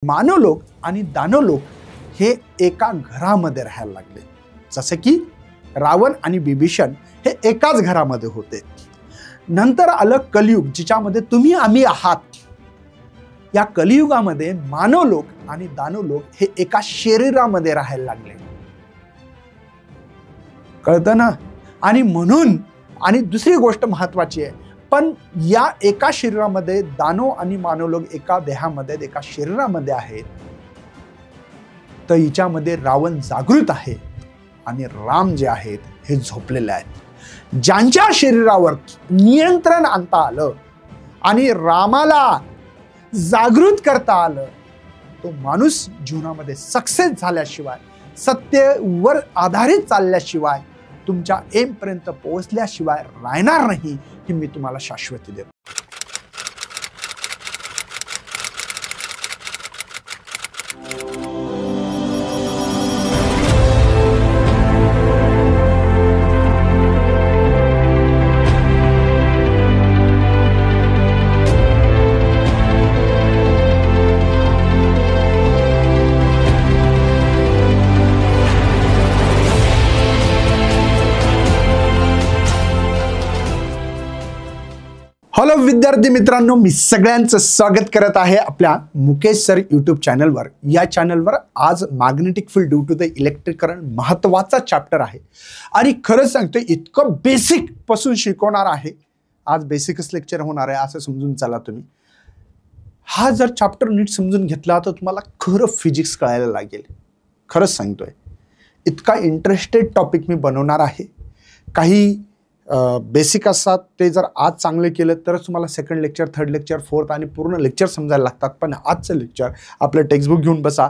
मानवलोक आणि दानवलोक हे एका घरामध्ये राहायला लागले. जसे की रावण आणि बिभीषण हे एकाच घरामध्ये होते. नंतर आलं कलियुग, जिच्यामध्ये तुम्ही आम्ही आहात. या कलियुगामध्ये मानवलोक आणि दानवलोक हे एका शरीरामध्ये राहायला लागले. कळतं ना? आणि म्हणून आणि दुसरी गोष्ट महत्वाची आहे, पण या एका शरीरामध्ये दानव आणि मानवलोक एका देहामध्ये एका शरीरामध्ये आहेत. तर हिच्यामध्ये रावण जागृत आहे आणि राम जे आहेत हे झोपलेले आहेत. ज्यांच्या शरीरावर नियंत्रण आणता आलं आणि रामाला जागृत करता आलं, तो माणूस जीवनामध्ये सक्सेस झाल्याशिवाय, सत्तेवर आधारित चालल्याशिवाय, तुमच्या एम पर्यंत पोहोचल्याशिवाय राहणार नाही, ही मी तुम्हाला शाश्वती देतो. हॅलो विद्यार्थी मित्रांनो, मी सगळ्यांचं स्वागत करत आहे आपल्या मुकेश सर यूट्यूब चॅनलवर. या चॅनलवर आज magnetic field due to the electric current महत्त्वाचा चॅप्टर आहे आणि खरंच सांगतोय इतकं बेसिक पासून शिकवणार आहे. आज बेसिकच लेक्चर होणार आहे असं समजून चला तुम्ही. हा जर चॅप्टर नीट समजून घेतला तर तुम्हाला खरं फिजिक्स कळायला लागेल. खरंच सांगतोय, इतका इंटरेस्टेड टॉपिक मी बनवणार आहे. काही बेसिक असतात ते जर आज चांगले केलं तरच तुम्हाला second lecture, third lecture, fourth आणि पूर्ण लेक्चर समजायला लागतात. पण आजचं लेक्चर आपलं टेक्स्टबुक घेऊन बसा,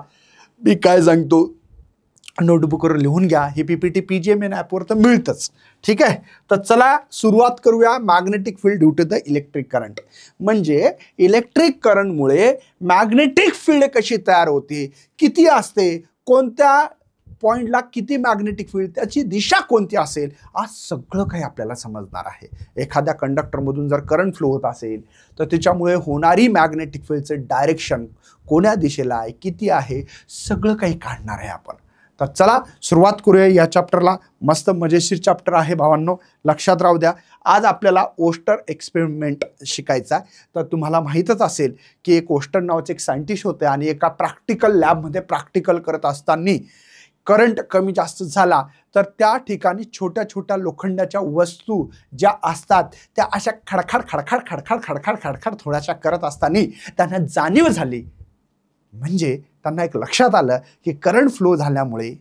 मी काय सांगतो नोटबुकवर लिहून घ्या. ही PPT PGMN ॲपवर तर मिळतंच. ठीक आहे, तर चला सुरुवात करूया. Magnetic field due to the electric current म्हणजे इलेक्ट्रिक करंटमुळे मॅग्नेटिक फील्ड कशी तयार होते, किती असते, कोणत्या पॉइंटला किती मॅग्नेटिक फील्ड, त्याची दिशा कोणती असेल, आज सगळं काही आपल्याला समजणार आहे. एखाद्या कंडक्टरमधून जर करंट फ्लो होत असेल तर त्याच्यामुळे होणारी मॅग्नेटिक फील्डचं डायरेक्शन कोण्या दिशेला आहे, किती आहे, सगळं काही काढणार आहे आपण. तर चला सुरुवात करूया या चॅप्टरला. मस्त मजेशीर चॅप्टर आहे भावांनो, लक्षात राहू द्या. आज आपल्याला ओस्टर एक्सपेरिमेंट शिकायचा आहे. तर तुम्हाला माहीतच असेल की एक ओस्टर नावाचे एक सायंटिस्ट होते आणि एका प्रॅक्टिकल लॅबमध्ये प्रॅक्टिकल करत असताना करंट कमी जास्त झाला तर त्या ठिकाणी छोट्या छोट्या लोखंडाच्या वस्तू ज्या असतात त्या अशा खडखड खडखड खडखड खडखड खडखड थोड्याशा करत असताना त्यांना जाणीव झाली. म्हणजे त्यांना एक लक्षात आलं की करंट फ्लो झाल्यामुळे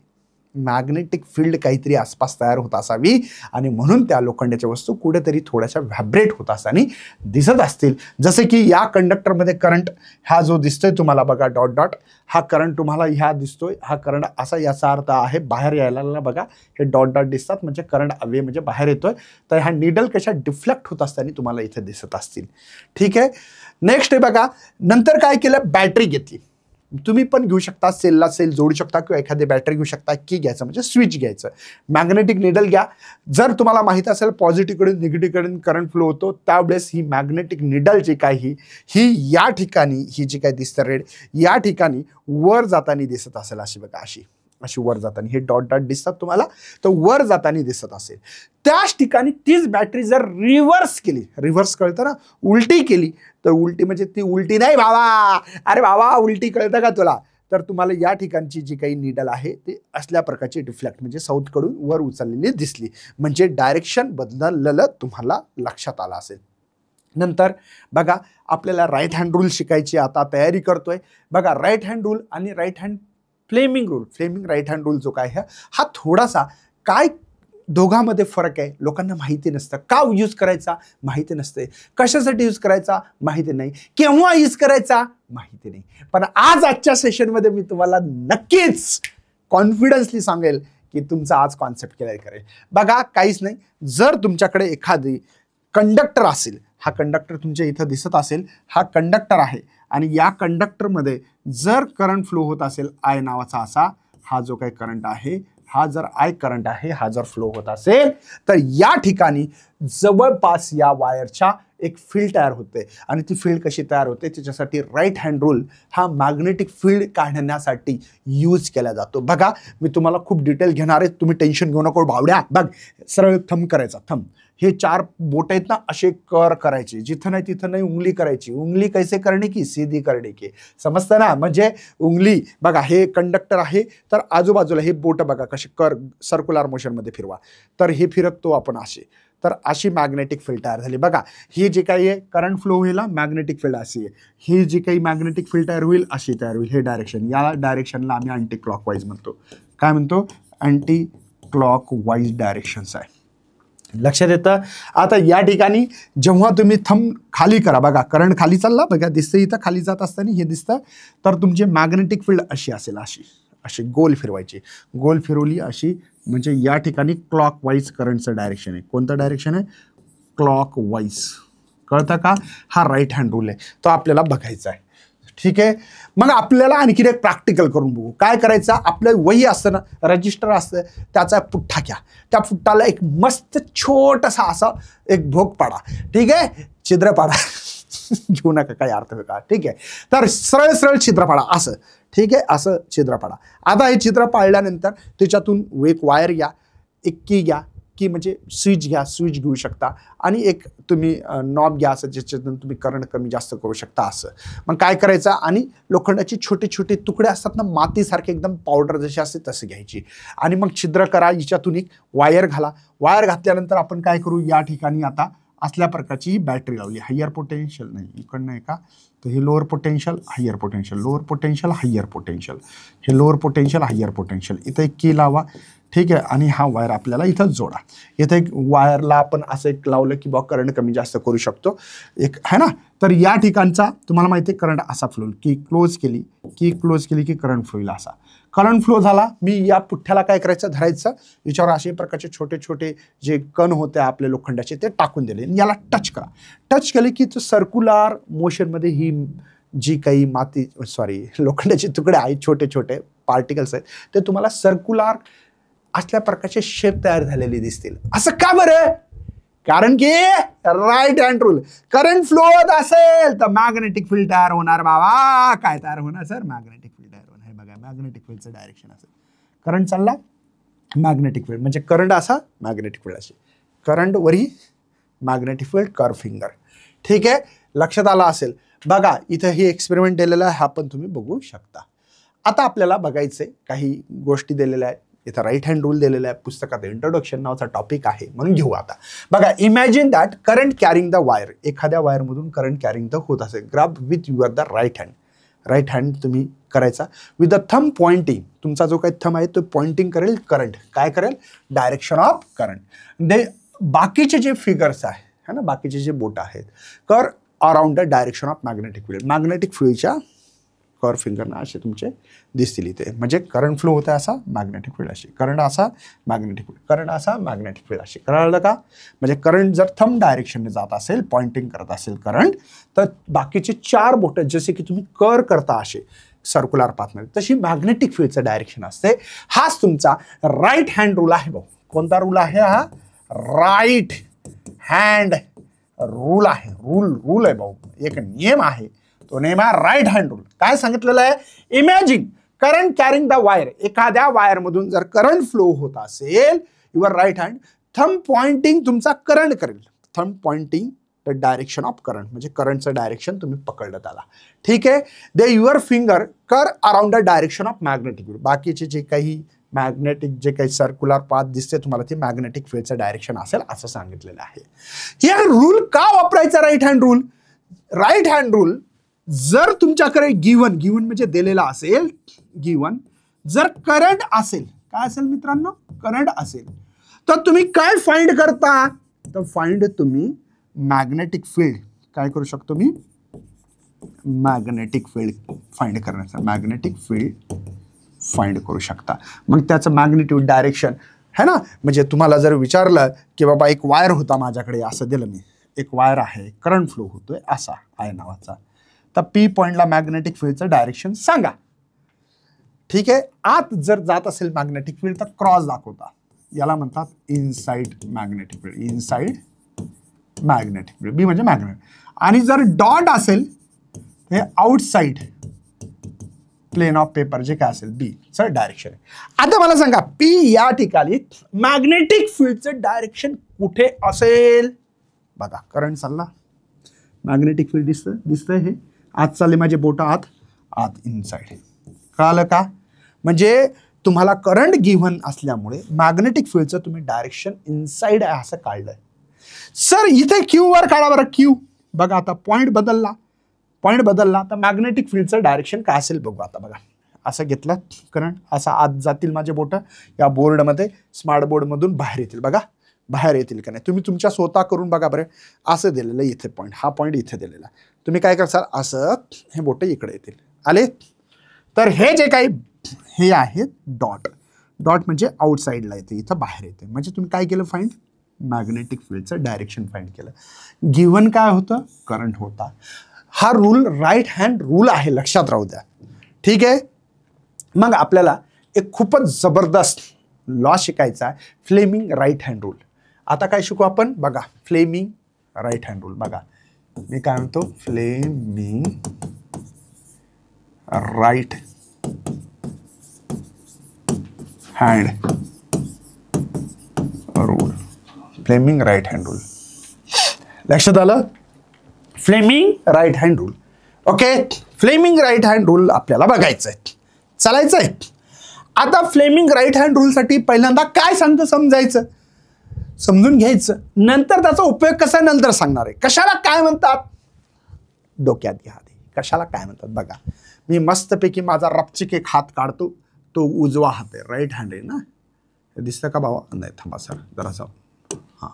मॅग्नेटिक फील्ड काहीतरी आसपास तयार होत असावी आणि म्हणून त्या लोखंडाच्या वस्तू कुठेतरी थोड्याशा व्हायब्रेट होत असताना दिसत असतील. जसे की या कंडक्टरमध्ये करंट हा जो दिसतोय तुम्हाला बघा, डॉट डॉट, हा करंट तुम्हाला ह्या दिसतोय. हा करंट असा याचा अर्थ आहे बाहेर यायला बघा, हे डॉट डॉट दिसतात म्हणजे करंट अवे म्हणजे बाहेर येतोय. तर ह्या निडल कशा डिफ्लेक्ट होत असताना तुम्हाला इथे दिसत असतील. ठीक आहे, नेक्स्ट आहे बघा. नंतर काय केलं, बॅटरी घेतली. तुम्ही पण घेऊ शकता, सेलला सेल जोडू शकता किंवा एखादी बॅटरी घेऊ शकता. की घ्यायचं म्हणजे स्विच घ्यायचं. मॅग्नेटिक निडल घ्या. जर तुम्हाला माहीत असेल पॉझिटिव्हकडून निगेटिव्हकडून करंट फ्लो होतो, त्यावेळेस ही मॅग्नेटिक निडल जी काही ही या ठिकाणी, ही जी काही दिसतं रेड, या ठिकाणी वर जाताना दिसत असेल. अशी बघा, अशी अशी वर जाताना हे डॉट डॉट दिसतात तुम्हाला, तर वर जाताना दिसत असेल. त्याच ठिकाणी तीच बॅटरी जर रिव्हर्स केली, रिव्हर्स कळतं ना, उलटी केली, तर उलटी म्हणजे ती उलटी नाही बाबा, अरे बाबा उलटी कळतं का तुला, तर तुम्हाला या ठिकाणची जी काही निडल आहे ती असल्या प्रकारची डिफ्लेक्ट म्हणजे साऊथकडून वर उचललेली दिसली, म्हणजे डायरेक्शन बदललेलं तुम्हाला लक्षात आलं असेल. नंतर बघा आपल्याला राईट हँड रूल शिकायची, आता तयारी करतोय. बघा राईट हँड रूल आणि right hand Fleming rule, Fleming right hand rule जो काय आहे हा थोडासा काय दोघांमध्ये फरक आहे लोकांना माहिती नसतं. का यूज करायचा माहिती नसते, कशासाठी यूज करायचा माहिती नाही, केव्हा यूज करायचा माहिती नाही. पण आजच्या सेशनमध्ये मी तुम्हाला नक्कीच कॉन्फिडन्सली सांगेल की तुमचा आज कॉन्सेप्ट क्लिअर करेल. बघा काहीच नाही, जर तुमच्याकडे एखादी कंडक्टर असेल, हा कंडक्टर तुमच्या इथं दिसत असेल, हा कंडक्टर आहे आणि या कंडक्टरमध्ये जर करंट फ्लो होत असेल आय नावाचा असा, हा जो काही करंट आहे हा जर आय करंट आहे, हा जर फ्लो होत असेल तर या ठिकाणी जवळपास या वायरच्या एक फील्ड तयार होते आणि ती फील्ड कशी तयार होते त्याच्यासाठी राईट हँड रूल हा मॅग्नेटिक फील्ड काढण्यासाठी यूज केला जातो. बघा मी तुम्हाला खूप डिटेल घेणार आहे, तुम्ही टेन्शन घेऊ नको भावड्या. बघ सरळ थंब करायचा, थंब. हे 4 बोट आहेत ना असे कर करायचे, जिथं नाही तिथं नाही उंगली करायची. उंगली कैसे करणे की सीधी करणे की, समजतं ना. म्हणजे उंगली बघा हे कंडक्टर आहे तर आजूबाजूला हे बोट बघा कसे कर सर्क्युलर मोशनमध्ये फिरवा, तर हे फिरकतो आपण असे. तर अशी मॅग्नेटिक फील्ड तयार झाली. बघा ही जे काही आहे करंट फ्लो होईल मॅग्नेटिक फील्ड अशी आहे. ही जी काही मॅग्नेटिक फील्ड तयार होईल अशी तयार होईल. हे डायरेक्शन, या डायरेक्शनला आम्ही अँटी क्लॉकवाईज म्हणतो. काय म्हणतो? अँटी क्लॉकवाईज डायरेक्शन्स आहे. लक्षात येतं. आता या ठिकाणी जेव्हा तुम्ही थंब खाली करा, बघा करंट खाली चालला, बघा दिसतं इथं खाली जात असताना हे दिसतं, तर तुमची मॅग्नेटिक फील्ड अशी असेल, अशी अशी गोल फिरवायची. गोल फिरवली अशी म्हणजे या ठिकाणी क्लॉकवाईज करंटचं डायरेक्शन आहे. कोणतं डायरेक्शन आहे? क्लॉकवाईज. कळतं का? हा राईट हँड रूल आहे, तो आपल्याला बघायचा आहे. ठीक आहे. मग आपल्याला आणखीन एक प्रॅक्टिकल करून बघू. काय करायचं? आपलं वही असतं ना, रजिस्टर असतं, त्याचा पुठ्ठा घ्या. त्या पुठ्ठाला एक मस्त छोटासा असा एक भोग पाडा. ठीक आहे, छिद्र पाडा. घेऊ नका काही अर्थ का. ठीक आहे, तर सरळ सरळ छिद्र पाडा असं. ठीक आहे, असं छिद्र पाडा. आता हे छिद्र पाडल्यानंतर त्याच्यातून एक वायर घ्या, एक की घ्या, की म्हणजे स्विच घ्या, स्विच घेऊ शकता, आणि एक तुम्ही नॉब घ्या असं ज्याच्यातून तुम्ही करंट कमी जास्त करू शकता असं. मग काय करायचं? आणि लोखंडाचे छोटे छोटे तुकडे असतात ना, मातीसारखे एकदम पावडर जशी असते तसं घ्यायची, आणि मग छिद्र करा. याच्यातून एक वायर घाला. वायर घातल्यानंतर आपण काय करू? या ठिकाणी आता असल्या प्रकारची बॅटरी लावली. हायर पोटेन्शियल नाही, इकडनं आहे का, तर हे lower potential, higher potential, lower potential, higher potential, हे लोअर पोटेन्शियल, हायर पोटेन्शियल. इथं एक की लावा. ठीक आहे, आणि हा वायर आपल्याला इथं जोडा. इथं एक वायरला आपण असं एक लावलं की बा करंट कमी जास्त करू शकतो एक, है ना. तर या ठिकाणचा तुम्हाला माहिती आहे करंट असा फ्लो, की क्लोज केली की करंट फ्लो येईल असा. करंट फ्लो झाला. मी या पुठ्ठ्याला काय करायचं? धरायचं. याच्यावर असे प्रकारचे छोटे छोटे जे कण होते आपले लोखंडाचे ते टाकून दिले. याला टच करा. टच केले की तो सर्क्युलर मोशनमध्ये ही जी काही माती लोखंडाचे तुकडे आहेत, छोटे छोटे पार्टिकल्स आहेत, ते तुम्हाला सर्क्युलर असल्या प्रकारचे शेप तयार झालेले दिसतील. असं का बरं? कारण की right hand rule. Current flow होत असेल तर मॅग्नेटिक फील्ड तयार होणार बाबा. काय तयार होणार सर? मॅग्नेटिक फील्ड तयार होणार. हे बघा मॅग्नेटिक फील्डचं डायरेक्शन असेल. करंट चालला, मॅग्नेटिक फील्ड म्हणजे करंट असा, मॅग्नेटिक फील्ड अशी. करंट वरी मॅग्नेटिक फील्ड, कर्व फिंगर. ठीक आहे, लक्षात आलं असेल. बघा इथं हे एक्सपेरिमेंट दिलेलं आहे, हा पण तुम्ही बघू शकता. आता आपल्याला बघायचंय काही गोष्टी दिलेल्या आहेत. इथं राईट हँड रूल दिलेला आहे. पुस्तकात इंट्रोडक्शन नावाचा टॉपिक आहे, म्हणून घेऊ आता. बघा, imagine that current carrying the wire. एखाद्या वायरमधून करंट कॅरिंग द होत असेल. Grab with your the right hand. Right hand तुम्ही करायचा विथ द थंब पॉइंटिंग. तुमचा जो काही थंब आहे तो पॉइंटिंग करेल करंट. काय करेल? Direction of current. दे बाकीचे जे फिगर्स आहे है ना, बाकीचे जे बोट आहेत, कर around the direction of magnetic field. Magnetic फील्डच्या कर फिंगरना असे तुमचे दिसतील इथे. म्हणजे करंट फ्लो होता असा, मॅग्नेटिक फील्ड अशी. करंट असा, मॅग्नेटिक फील्ड. करंट असा, मॅग्नेटिक फील्ड अशी. कळलं का? म्हणजे करंट जर थंब डायरेक्शनने जात असेल, पॉइंटिंग करत असेल करंट, तर बाकीचे 4 बोट जसे की तुम्ही कर करता असे सर्क्युलर पाथमध्ये, तशी मॅग्नेटिक फील्डचं डायरेक्शन असते. हाच तुमचा राईट हँड रूल आहे भाऊ. कोणता रूल आहे हा? राईट हँड रूल आहे. रूल आहे भाऊ, एक नियम आहे. तो नेम आहे राईट हँड रूल. काय सांगितलेलं आहे? Imagine current carrying the wire. एखाद्या वायरमधून जर करंट फ्लो होत असेल, your right hand thumb pointing तुमचा करंट करेल. Thumb pointing the direction of current, म्हणजे करंटचं डायरेक्शन तुम्ही पकडलं त्याला. ठीक आहे. They your finger curl around the direction of magnetic field. बाकीचे जे काही मॅग्नेटिक जे काही सर्क्युलर पाथ दिसते तुम्हाला, ते मॅग्नेटिक फील्डचं डायरेक्शन असेल असं सांगितलेलं आहे. हे रूल का वापरायचा? Right hand rule. Right hand rule जर तुमच्याकडे गिवन म्हणजे दिलेला असेल, गिवन जर करंट असेल, काय असेल मित्रांनो? करंट असेल, तर तुम्ही काय फाइंड करता? तर फाइंड तुम्ही मॅग्नेटिक फील्ड. काय करू शकतो मी? मॅग्नेटिक फील्ड फाइंड करण्याचा. मॅग्नेटिक फील्ड फाइंड करू शकता. मग त्याचं मॅग्नेटिक डायरेक्शन है ना. म्हणजे तुम्हाला जर विचारलं की बाबा एक वायर होता माझ्याकडे, असं दिलं मी, एक वायर आहे, करंट फ्लो होतोय असा आहे नावाचा, तर पी पॉइंटला मॅग्नेटिक फील्डचं डायरेक्शन सांगा. ठीक आहे. आत जर जात असेल मॅग्नेटिक फील्ड तर क्रॉस दाखवता. याला म्हणतात inside magnetic field. Inside magnetic field, B म्हणजे मॅग्नेट. आणि जर डॉट असेल हे आउटसाइड प्लेन ऑफ पेपर जे काय असेल बी चं डायरेक्शन आहे. आता मला सांगा पी या ठिकाणी मॅग्नेटिक फील्डचं डायरेक्शन कुठे असेल? बघा करंट चालला, मॅग्नेटिक फील्ड दिसतंय हे आत चालले माझे बोट आत आत इनसाइड. कळालं का? म्हणजे तुम्हाला करंट गिव्हन असल्यामुळे मॅग्नेटिक फील्डचं तुम्ही डायरेक्शन इनसाइड आहे असं काढलंय. सर इथे क्यू वर काढा बरं. क्यू बघा आता पॉइंट बदलला तर मॅग्नेटिक फील्डचं डायरेक्शन काय असेल बघू. आता बघा असं घेतलं करंट, असं आत जातील माझे बोट या बोर्डमध्ये, स्मार्ट बोर्डमधून बाहेर येतील. बघा बाहेर येतील का नाही तुम्ही तुमच्या स्वतः करून बघा बरं. असं दिलेलं इथे पॉईंट, हा पॉईंट इथे दिलेला, तुम्ही काय करसाल असं हे बोट इकडे येतील. आले? तर हे जे काही हे आहेत डॉट म्हणजे आउटसाइडला येते, इथं बाहेर येते. म्हणजे तुम्ही काय केलं? फाइंड मॅग्नेटिक फील्डचं डायरेक्शन फाइंड केलं. गिव्हन काय होतं? करंट होता. हा रूल राईट हँड रूल आहे, लक्षात राहू द्या. ठीक आहे. मग आपल्याला एक खूपच जबरदस्त लॉ शिकायचा आहे, फ्लेमिंग राईट हँड रूल. आता काय शिकू आपण? बघा फ्लेमिंग राईट हँड रूल. बघा मी काय म्हणतो? Fleming right hand rule. Fleming right hand rule लक्षात आलं? Fleming right hand rule. Okay, Fleming right hand rule आपल्याला बघायचंय, चालायचंय. आता फ्लेमिंग राईट हँड रूल साठी पहिल्यांदा काय सांगतो समजायचं, समजून घ्यायचं, नंतर त्याचा उपयोग कसा नंतर सांगणार आहे. कशाला काय म्हणतात डोक्यात घ्या आधी. कशाला काय म्हणतात बघा. मी मस्तपैकी माझा रपचिक एक हात काढतो, तो उजवा हात आहे, राईट हँड आहे ना. दिसतं का भावा? नाही थांबा सर जरासा. हां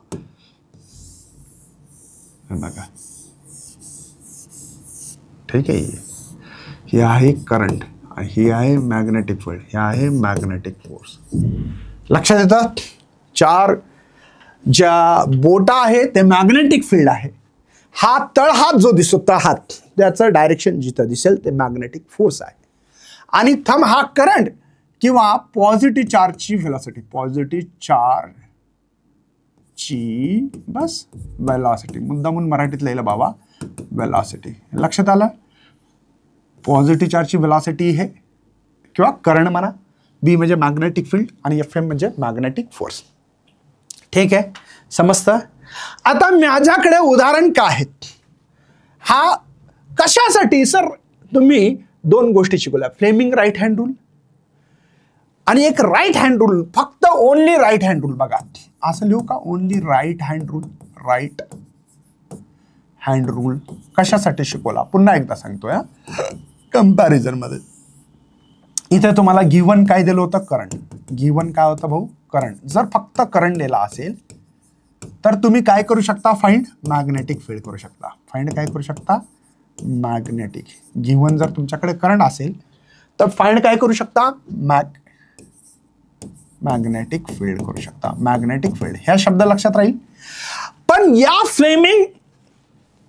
बघा ठीक आहे. हे आहे करंट, ही आहे मॅग्नेटिक फील्ड, हे आहे मॅग्नेटिक फोर्स. लक्षात येतं? चार ज्या बोटा आहे ते मॅग्नेटिक फील्ड आहे. हा तळहात जो दिसतो तळहात त्याचं डायरेक्शन जिथं दिसेल ते मॅग्नेटिक फोर्स आहे. आणि थंब हा करंट किंवा पॉझिटिव्ह चार्जची व्हेलॉसिटी, पॉझिटिव्ह चार्जची बस वेलॉसिटी, मुद्दामून मराठीत लिहिलं बाबा वेलॉसिटी. लक्षात आलं? पॉझिटिव्ह चार्जची वेलॉसिटी हे किंवा करंट म्हणा, बी म्हणजे मॅग्नेटिक फील्ड आणि एफ एम म्हणजे मॅग्नेटिक फोर्स. ठीक आहे, समजतं? आता माझ्याकडे उदाहरण काय आहेत? हा कशासाठी? सर तुम्ही दोन गोष्टी शिकवल्या, फ्लेमिंग राईट हँड रूल आणि एक राईट हँड रूल, फक्त ओनली राईट हँड रूल. बघा असं लिहू का? Only right hand rule. Right hand rule कशासाठी शिकवला? पुन्हा एकदा सांगतोय कंपॅरिझन मध्ये. इथे तुम्हाला गिव्हन काय दिलं होतं? करंट. गिव्हन काय होतं भाऊ? करंट. जर फक्त करंट दिला असेल तर तुम्ही काय करू शकता? फाइंड मॅग्नेटिक फील्ड करू शकता. फाइंड काय करू शकता? मॅग्नेटिक. गिव्हन जर तुमच्याकडे करंट असेल तर फाइंड काय करू शकता? मॅग्नेटिक फील्ड करू शकता. मॅग्नेटिक फील्ड ह्या शब्द लक्षात राहील. पण या फ्लेमिंग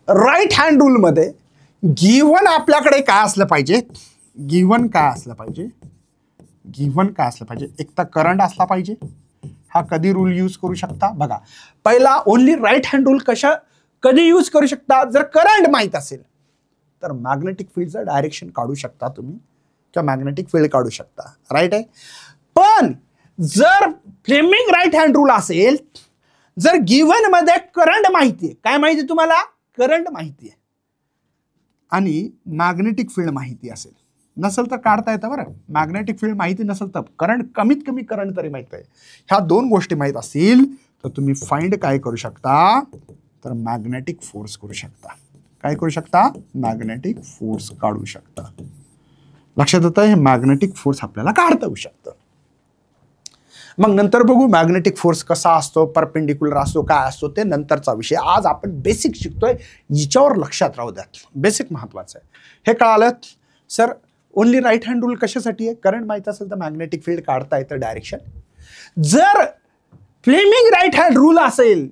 राईट हँड रूल मध्ये गिव्हन आपल्याकडे काय असलं पाहिजे? गिव्हन काय असलं पाहिजे? गिव्हन काय असलं पाहिजे? एक तर करंट असला पाहिजे. हा कधी रूल यूज करू शकता? बघा पहिला ओनली राईट हँड रूल कधी यूज करू शकता? जर करंट माहित असेल तर मॅग्नेटिक फील्डचं डायरेक्शन काढू शकता तुम्ही किंवा मॅग्नेटिक फील्ड काढू शकता. राईट आहे. पण जर फ्लेमिंग राईट हँड रूल असेल, जर गिव्हन मध्ये करंट माहिती आहे, काय माहिती तुम्हाला? करंट माहिती आहे आणि मॅग्नेटिक फील्ड माहिती असेल, नसेल तर काढता येतं बरं. मॅग्नेटिक फील्ड माहिती नसेल तर करंट, कमीत कमी करंट तरी माहित आहे. ह्या दोन गोष्टी माहीत असतील तर तुम्ही फाइंड काय करू शकता? तर मॅग्नेटिक फोर्स करू शकता. काय करू शकता? मॅग्नेटिक फोर्स काढू शकता. लक्षात येतं? हे मॅग्नेटिक फोर्स आपल्याला काढता येऊ शकतं. मग नंतर बघू मॅग्नेटिक फोर्स कसा असतो, परपेंडिक्युलर असतो, काय असतो ते नंतरचा विषय. आज आपण बेसिक शिकतोय, याच्यावर लक्षात राहू द्या. बेसिक महत्वाचं आहे. हे कळालं? Sir only right hand rule कशासाठी आहे? करंट माहित असेल तर मॅग्नेटिक फील्ड काढता येतं डायरेक्शन. जर फ्लेमिंग राईट हँड रूल असेल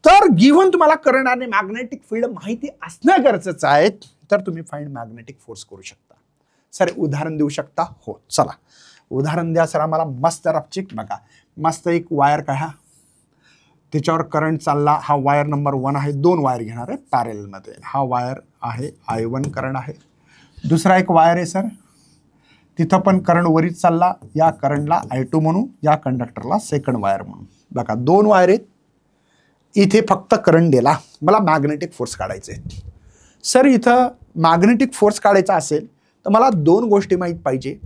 तर गिव्हन तुम्हाला करंट आणि मॅग्नेटिक फील्ड माहिती असणं गरजेचं आहे, तर तुम्ही फाइंड मॅग्नेटिक फोर्स करू शकता. सर उदाहरण देऊ शकता? हो चला उदाहरण द्या सर आम्हाला. मस्त रपचिक बघा, मस्त एक वायर काढा, त्याच्यावर करंट चालला, हा वायर नंबर 1 आहे, 2 वायर घेणार आहे पॅरेलमध्ये, हा वायर आहे I1 करंट आहे, दुसरा एक वायर आहे सर, तिथं पण करंट वरीच चालला, या करंटला I2 म्हणू, या कंडक्टरला सेकंड वायर म्हणू. बघा 2 वायर आहेत, इथे फक्त करंट दिला, मला मॅग्नेटिक फोर्स काढायचे. सर इथं मॅग्नेटिक फोर्स काढायचा असेल तर मला 2 गोष्टी माहीत पाहिजे,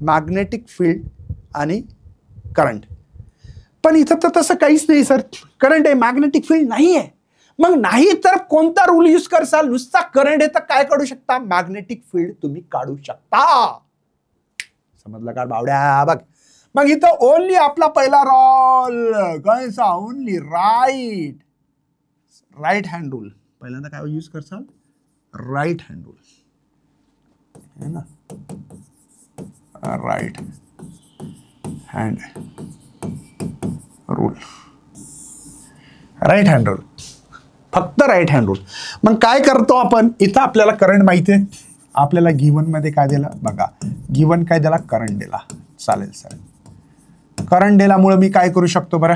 मॅग्नेटिक फील्ड आणि करंट. पण इथं तर तसं काहीच नाही सर, करंट आहे मॅग्नेटिक फील्ड नाही आहे. मग नाही तर कोणता रूल यूज करसाल, नुसता करंट आहे तर काय काढू शकता, मॅग्नेटिक फील्ड तुम्ही काढू शकता. समजलं का बावड्या? बघ मग इथं ओनली आपला पहिला रोल कसा, ओनली राईट हँड रूल. पहिल्यांदा काय यूज करसाल, राईट हँड रूल है ना, right hand rule, right hand rule, फक्त राईट हँड रूल. मग काय करतो आपण, इथं आपल्याला करंट माहिती आहे, आपल्याला गिवन मध्ये काय दिला बघा, गिवन काय दिला, करंट दिला. चालेल सर, करंट दिल्यामुळे मी काय करू शकतो बरं,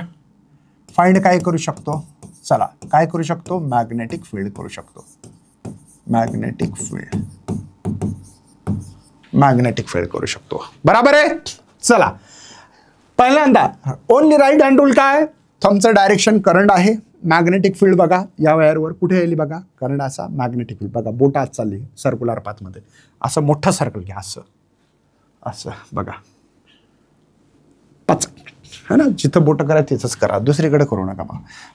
फाइंड काय करू शकतो, चला काय करू शकतो, मॅग्नेटिक फील्ड करू शकतो. मॅग्नेटिक फील्ड करू शकतो, बरोबर आहे. चला पहिल्यांदा ओनली राईट हँड रूल काय, थंबचं डायरेक्शन करंट आहे, मॅग्नेटिक फील्ड बघा या वायरवर कुठे येईल बघा, करंट असा, मॅग्नेटिक फील्ड बघा बोट आज चालली सर्क्युलर पाथमध्ये, असं मोठं सर्कल घ्या, असं असं बघा पच है ना, जिथं बोट करा तिथंच करा, दुसरीकडे करू नका.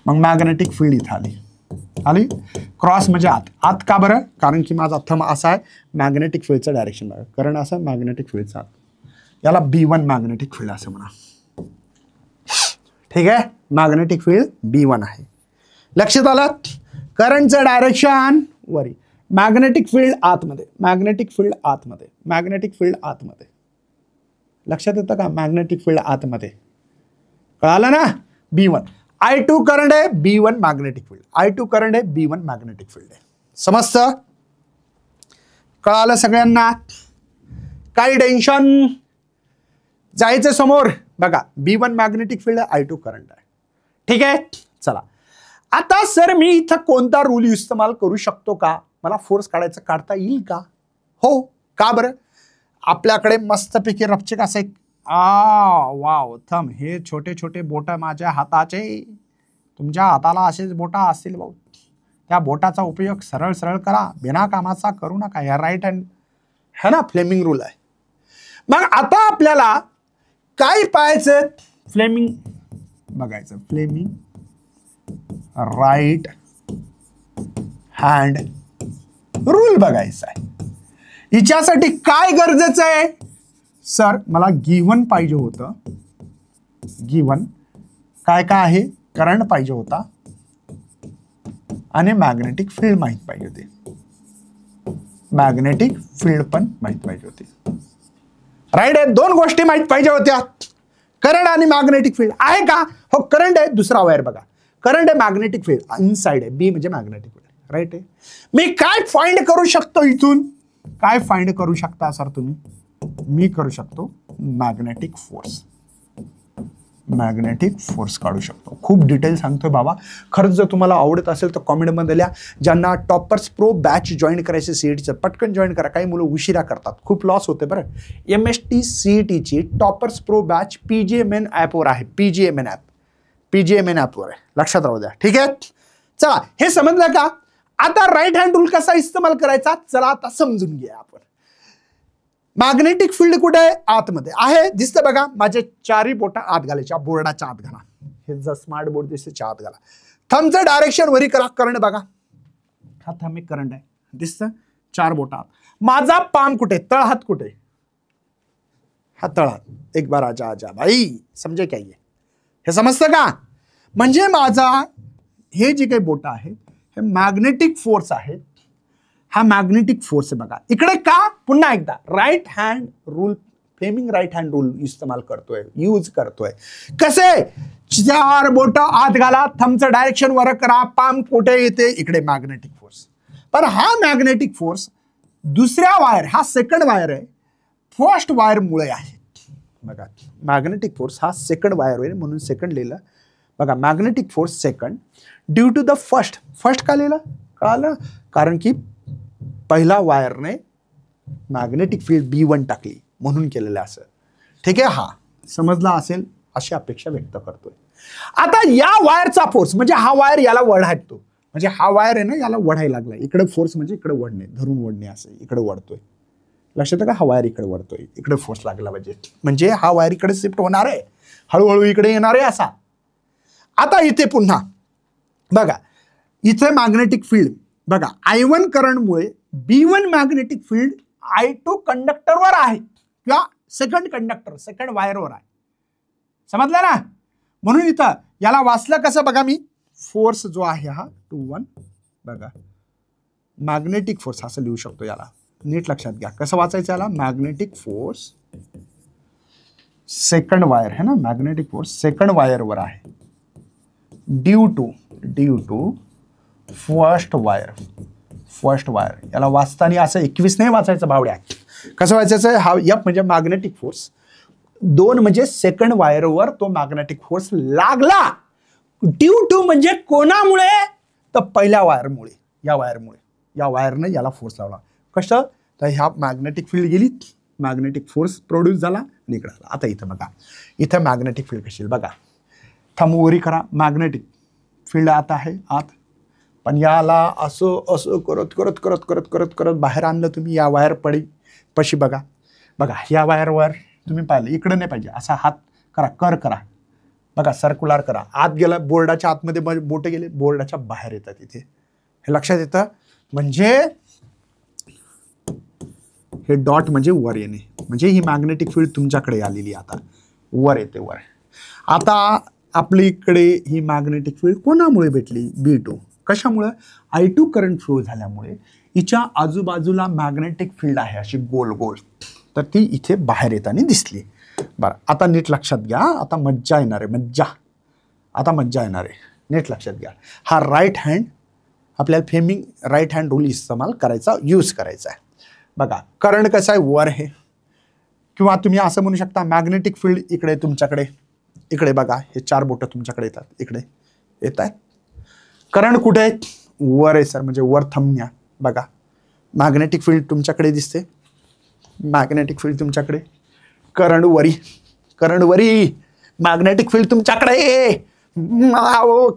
मग मॅग्नेटिक फील्ड इथं आली क्रॉस म्हणजे आत, आत का बरं, कारण की माझा थंब असा आहे, मॅग्नेटिक फील्डचं डायरेक्शन बघा, करंट असं मॅग्नेटिक फील्डचा आत, याला B1 मॅग्नेटिक फील्ड असं म्हणा. ठीक आहे, मॅग्नेटिक फील्ड B1 आहे. लक्षात आलं, करंटचं डायरेक्शन वरी, मॅग्नेटिक फील्ड आतमध्ये, मॅग्नेटिक फील्ड आतमध्ये, मॅग्नेटिक फील्ड आतमध्ये. लक्षात येतं का, मॅग्नेटिक फील्ड आतमध्ये, कळालं ना. B1 I2 करंट आहे, B1 magnetic field, I2 current आहे, B1 मॅग्नेटिक फील्ड आहे. समजतं, कळालं सगळ्यांना, काही टेन्शन, जायचं समोर. बघा B1 मॅग्नेटिक फील्ड आहे, I2 करंट आहे. ठीक आहे, चला आता सर मी इथं कोणता रूल इस्तेमाल करू शकतो का, मला फोर्स काढता येईल का, हो का बरं, आपल्याकडे मस्तपैकी रपचिक असं एक वाव थंब, हे छोटे छोटे बोट माझ्या हाताचे, तुमच्या हाताला असेच बोटा असतील भाऊ, त्या बोटाचा उपयोग सरळ सरळ करा, बिना कामाचा करू नका, या राईट हँड है ना, फ्लेमिंग रूल आहे. मग आता आपल्याला काय पाहायचं, फ्लेमिंग बघायचं, फ्लेमिंग राईट हँड रूल बघायचा आहे. हिच्यासाठी काय गरजेचं आहे सर, मला गिवन पाहिजे होतं, गिवन काय काय आहे, करंट पाहिजे होता आणि मॅग्नेटिक फील्ड माहित पाहिजे होती, मॅग्नेटिक फील्ड पण माहित पाहिजे होती. राईट आहे, 2 गोष्टी माहित पाहिजे होत्या, करंट आणि मॅग्नेटिक फील्ड आहे का, हो करंट आहे, दुसरा वायर बघा, करंट आहे, मॅग्नेटिक फील्ड इनसाइड आहे, B म्हणजे मॅग्नेटिक फील्ड, राईट आहे. मी काय फाइंड करू शकतो इथून, काय फाइंड करू शकता सर तुम्ही, मी करू शकतो मॅग्नेटिक फोर्स, मॅग्नेटिक फोर्स काढू शकतो. खूप डिटेल सांगतोय बाबा, खरंच जर तुम्हाला आवडत असेल तर कॉमेंटमध्ये लिहा. ज्यांना टॉपर्स प्रो बॅच जॉईन करायचे सीईटीचं पटकन जॉईन करा, काही मुलं उशिरा करतात, खूप लॉस होते बरं. MST CETची टॉपर्स प्रो बॅच PGMN ॲपवर आहे, PGMN ॲपवर आहे, लक्षात राहू द्या. ठीक आहे, चला हे समजलं का. आता राईट हँड रूल कसा इस्तेमाल करायचा, चला आता समजून घ्या आपण. मॅग्नेटिक फील्ड कुठे आहे, आतमध्ये आहे, दिसतं बघा, माझे 4 बोटा आत घालायच्या, बोर्डाच्या आत घाला, हे जर स्मार्ट बोर्ड दिसते आत घाला, थंबचं डायरेक्शन वरी करा, करंट बघा, हा थंब एक करंट आहे, दिसतं 4 बोटा आत, माझा पाम कुठे, तळहात कुठे, हा तळहात, एक बार आजा आजा भाई, समजे काय हे समजतं का. म्हणजे माझा हे जे काही बोटा आहे हे मॅग्नेटिक फोर्स आहे, हा मॅग्नेटिक फोर्स आहे बघा इकडे. का, पुन्हा एकदा right hand rule, Fleming right hand rule इस्तेमाल करतोय, यूज करतोय. कसे, 4 बोट आत घाला, थंबचं डायरेक्शन वर करा, पाम कुठे येते, इकडे मॅग्नेटिक फोर्स. पण हा मॅग्नेटिक फोर्स दुसऱ्या वायर, हा सेकंड वायर आहे, फर्स्ट वायर मुळे आहे बघा. मॅग्नेटिक फोर्स हा सेकंड वायर होईल म्हणून सेकंड लिहिलं, बघा magnetic force second due to the first. First का लिहिलं कळालं, कारण की पहिला वायरने मॅग्नेटिक फील्ड B1 टाकली म्हणून केलेलं असं. ठीक आहे, हा समजला असेल अशी अपेक्षा व्यक्त करतोय. आता या वायरचा फोर्स म्हणजे हा वायर याला वढायतो, म्हणजे हा वायर आहे ना याला वढायला लागला. इकडे फोर्स म्हणजे इकडे वढणे, धरून वढणे असं इकडे वढतोय. लक्षात आहे का, हा वायर इकडे वढतोय, इकडे फोर्स लागला पाहिजे, म्हणजे हा वायर इकडे शिफ्ट होणार आहे, हळूहळू इकडे येणार आहे असा. आता इथे पुन्हा बघा, इथे मॅग्नेटिक फील्ड बघा I1 करंटमुळे B1 मॅग्नेटिक फील्ड I2 कंडक्टरवर आहे किंवा सेकंड कंडक्टर सेकंड वायरवर आहे. समजलं ना. म्हणून इथं याला वाचलं कसं बघा, मी फोर्स जो आहे हा 2-1 बघा मॅग्नेटिक फोर्स असं लिहू शकतो. याला नीट लक्षात घ्या कसं वाचायचं. याला मॅग्नेटिक फोर्स सेकंड वायर है ना, मॅग्नेटिक फोर्स सेकंड वायरवर आहे ड्यू टू फर्स्ट वायर. याला वाचताना असं 21 नाही वाचायचं भावड्या. कसं वाचायचं, हा F म्हणजे मॅग्नेटिक फोर्स, 2 म्हणजे सेकंड वायरवर तो मॅग्नेटिक फोर्स लागला. ड्यू टू म्हणजे कोणामुळे, तर पहिल्या वायरमुळे, या वायरने याला फोर्स लावला. कसं, तर ह्या मॅग्नेटिक फील्ड गेली, मॅग्नेटिक फोर्स प्रोड्यूस झाला आणि इकडे आला. आता इथं बघा, इथं मॅग्नेटिक फील्ड कशी बघा, थंबवरी करा. मॅग्नेटिक फील्ड आता आहे आत, पण याला असं करत बाहेर आणलं तुम्ही. या वायर पशी बघा या वायरवर तुम्ही पाहिलं इकडे नाही पाहिजे, असा हात करा, करा बघा, सर्क्युलर करा. आत गेला, बोर्डाच्या आतमध्ये बोटे गेले, बोर्डाच्या बाहेर येतात इथे. हे लक्षात येतं. म्हणजे हे डॉट म्हणजे वर येणे, म्हणजे ही मॅग्नेटिक फील्ड तुमच्याकडे आलेली आता वर येते वर. आता आपली इकडे ही मॅग्नेटिक फील्ड कोणामुळे भेटली, B2. कशामुळे, I2 करंट फ्लो झाल्यामुळे हिच्या आजूबाजूला मॅग्नेटिक फील्ड आहे अशी गोल गोल, तर ती इथे बाहेर येताना दिसली. बरं, आता नीट लक्षात घ्या, आता मज्जा येणार आहे. नीट लक्षात घ्या. हा राईट हँड आपल्याला फ्लेमिंग राईट हँड रूल इस्तेमाल करायचा, यूज करायचा आहे. बघा करंट कसं आहे, वर आहे, किंवा तुम्ही असं म्हणू शकता मॅग्नेटिक फील्ड इकडे तुमच्याकडे, इकडे बघा हे 4 बोटं तुमच्याकडे येतात, इकडे येत आहेत. करंट कुठे आहे, वर आहे सर, म्हणजे वर थंबण्या. बघा मॅग्नेटिक फील्ड तुमच्याकडे दिसते, मॅग्नेटिक फील्ड तुमच्याकडे, करंट वरी मॅग्नेटिक फील्ड तुमच्याकडे,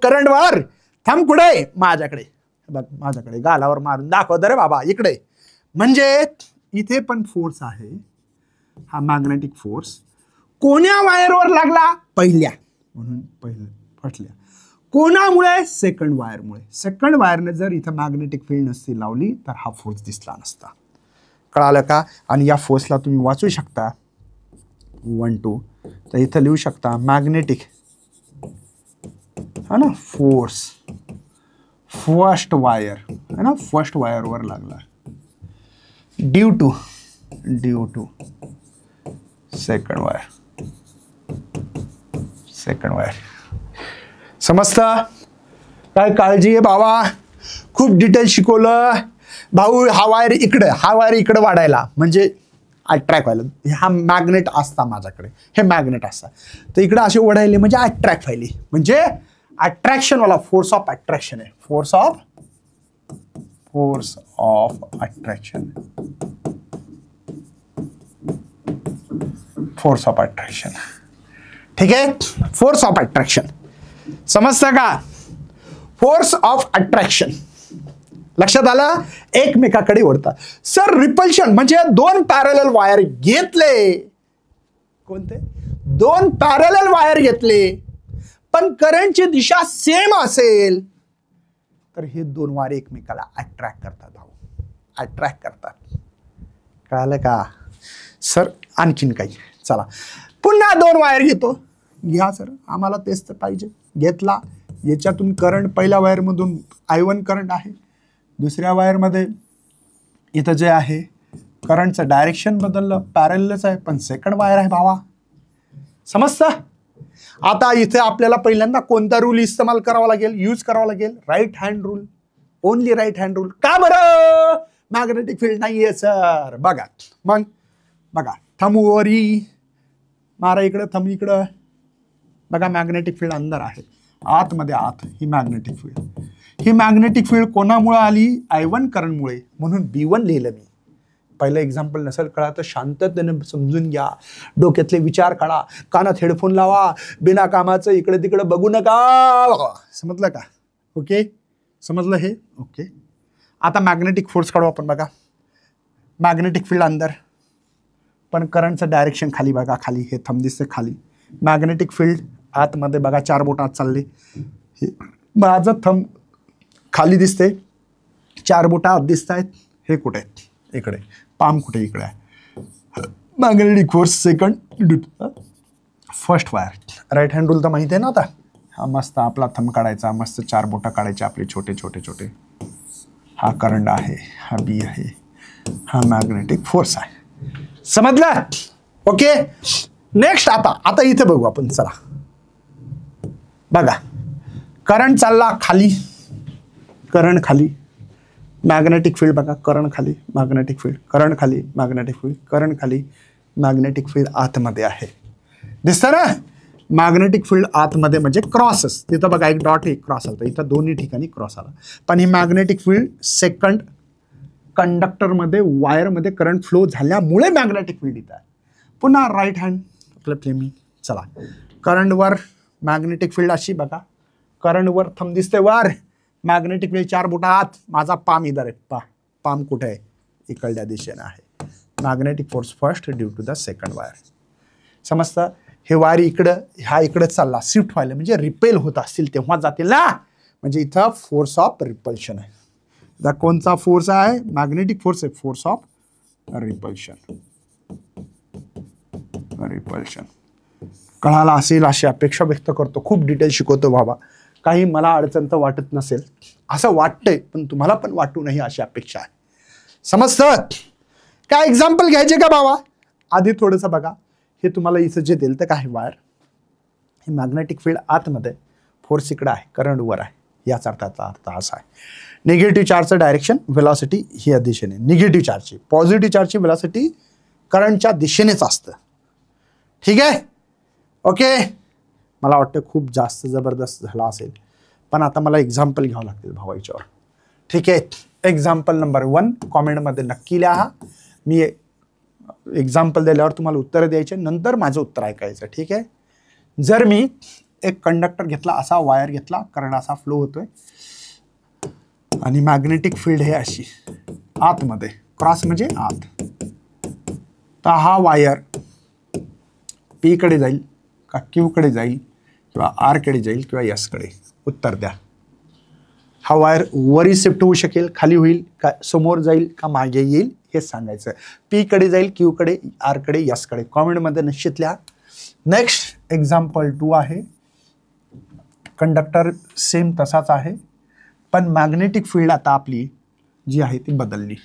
करंट वर, थंब कुठे, माझ्याकडे. बघ माझ्याकडे, गालावर मारून दाखवत रे बाबा इकडे. म्हणजे इथे पण फोर्स आहे, हा मॅग्नेटिक फोर्स कोण्या वायरवर लागला, पहिल्या, म्हणून फटल्या. कोणामुळे, सेकंड वायरमुळे. सेकंड वायरने जर इथं मॅग्नेटिक फील्ड नसती लावली तर हा फोर्स दिसला नसता. कळालं का. आणि या फोर्सला तुम्ही वाचू शकता 1-2, तर इथं लिहू शकता मॅग्नेटिक है ना फोर्स फर्स्ट वायर है ना, फर्स्ट वायरवर लागला ड्यू टू सेकंड वायर. समजतं काय, काळजी आहे बाबा, खूप डिटेल शिकवलं भाऊ. हा वायर इकडे वाढायला म्हणजे अट्रॅक्ट व्हायला, हा मॅग्नेट असता माझ्याकडे, हे मॅग्नेट असता, तर इकडे असे ओढायले म्हणजे अट्रॅक्ट व्हायली, म्हणजे अट्रॅक्शन वाला फोर्स ऑफ अट्रॅक्शन आहे, फोर्स ऑफ अट्रॅक्शन. ठीक आहे, फोर्स ऑफ अट्रॅक्शन समजतं का. फोर्स ऑफ अट्रॅक्शन लक्षात आलं, एकमेकाकडे ओढतात. सर रिपल्शन म्हणजे 2 पॅरलल वायर घेतले, कोणते 2 पॅरलल वायर घेतले, पण करंटची दिशा सेम असेल तर हे 2 वायर एकमेकाला अट्रॅक्ट करतात. कळालं का सर. आणखीन काही, चला पुन्हा 2 वायर घेतो. घ्या सर, आम्हाला तेच तर पाहिजे. घेतला, याच्यातून करंट, पहिल्या वायरमधून I1 करंट आहे, दुसऱ्या वायरमध्ये इथं जे आहे करंटचं डायरेक्शन बदललं, पॅरलच आहे पण सेकंड वायर आहे भावा. समजतं. आता इथे आपल्याला पहिल्यांदा कोणता रूल इस्तेमाल करावा लागेल, यूज करावा लागेल, right hand rule, only right hand rule. का बरं, मॅग्नेटिक फील्ड नाहीये सर. बघा मग बघा, थंबवरी मारा, इकडं थंब इकडं, बघा मॅग्नेटिक फील्ड अंदर आहे, आतमध्ये आत ही मॅग्नेटिक फील्ड. ही मॅग्नेटिक फील्ड कोणामुळे आली? I1 करंटमुळे, म्हणून B1 लिहिलं मी. पहिलं एक्झाम्पल नसेल कळा तर शांततेने समजून घ्या, डोक्यातले विचार काढा, कानात हेडफोन लावा, बिना कामाचं इकडे तिकडे बघू नका. समजलं का? ओके, समजलं हे? ओके. आता मॅग्नेटिक फोर्स काढू आपण. बघा, मॅग्नेटिक फील्ड अंदर, पण करंटचं डायरेक्शन खाली. बघा खाली, हे थंब दिसते खाली. मॅग्नेटिक फील्ड आतमध्ये. बघा 4 बोट आत चालले, माझं थंब खाली दिसते, 4 बोट आत दिसत आहेत. हे कुठे आहेत? इकडे. पाम कुठे? इकडे आहे. Magnetic force second. First wire. Right hand rule तर माहिती आहे ना आता. हा मस्त आपला थंब काढायचा, मस्त 4 बोटं काढायचे आपले छोटे छोटे छोटे. हा करंट आहे, हा बी आहे, हा मॅग्नेटिक फोर्स आहे. समजलं? ओके. नेक्स्ट आता इथे बघू आपण. चला बघा, करंट चालला खाली, करंट खाली, मॅग्नेटिक फील्ड. बघा करंट खाली, मॅग्नेटिक फील्ड, करंट खाली, मॅग्नेटिक फील्ड, करंट खाली, मॅग्नेटिक फील्ड आतमध्ये आहे. दिसतं ना? मॅग्नेटिक फील्ड आतमध्ये म्हणजे क्रॉसच. तिथं बघा एक डॉट, एक क्रॉस आला, इथं दोन्ही ठिकाणी क्रॉस आला. पण ही मॅग्नेटिक फील्ड सेकंड कंडक्टरमध्ये, वायरमध्ये करंट फ्लो झाल्यामुळे मॅग्नेटिक फील्ड इथं आहे. पुन्हा राईट हँड आपलं फ्लेमिंग. चला, करंटवर मॅग्नेटिक फील्ड अशी. बघा करंटवर थंब दिसते वर, मॅग्नेटिक फील्ड 4 बोटा आत, माझा पाम इधर आहे. पाम कुठे आहे? इकडल्या दिशेने आहे. Magnetic force first due to the second wire. समजतं? हे वायर इकडं, हा इकडं चालला, शिफ्ट व्हायला म्हणजे रिपेल होत असतील तेव्हा जातील ना, म्हणजे इथं फोर्स ऑफ रिपल्शन आहे. कोणचा फोर्स आहे? मॅग्नेटिक फोर्स आहे. Force of repulsion. रिपल्शन कळाला असेल अशी अपेक्षा व्यक्त करतो. खूप डिटेल शिकवतो बाबा, काही मला अडचण तर वाटत नसेल, असं वाटतंय, पण तुम्हाला पण वाटू नये अशी अपेक्षा आहे. समजतं? काय एक्झाम्पल घ्यायचे का बाबा? आधी थोडंसं बघा, हे तुम्हाला इथं जे दिलं तर काय वायर, हे मॅग्नेटिक फील्ड आतमध्ये, फोर्स इकडे आहे, करंट वर आहे. याचा अर्थ असा आहे. निगेटिव्ह चार्जचं डायरेक्शन, वेलॉसिटी ही या दिशेने. निगेटिव्ह चार्जची, पॉझिटिव्ह चार्जची वेलॉसिटी करंटच्या दिशेनेच असतं. ठीक आहे? ओके. मला वाटतं खूप जास्त जबरदस्त झाला असेल, पण आता मला एक्झाम्पल घ्यावं लागतील भावा याच्यावर. ठीक आहे. एक्झाम्पल नंबर 1 कॉमेंटमध्ये नक्की लिहा. मी एक्झाम्पल दिल्यावर तुम्हाला उत्तर द्यायचे, नंतर माझं उत्तर ऐकायचं. ठीक आहे? जर मी एक कंडक्टर घेतला, असा वायर घेतला, करंट असा फ्लो होतोय, आणि मॅग्नेटिक फील्ड हे अशी आतमध्ये, क्रॉस म्हणजे आत, तर हा वायर पी कडे जाईल का क्यू कडे जाईल किंवा आर कडे जाईल किंवा एस कडे? उत्तर द्या. हा वायर वरी शिफ्ट होऊ शकेल, खाली होईल का, समोर जाईल का मागे येईल, हे सांगायचं. पी कडे जाईल, क्यू कडे, आर कडे, एस कडे. कॉमेंटमध्ये निश्चित लिहा. नेक्स्ट एक्झाम्पल 2 आहे. कंडक्टर सेम तसाच आहे, पण मॅग्नेटिक फील्ड आता आपली जी आहे ती बदलली.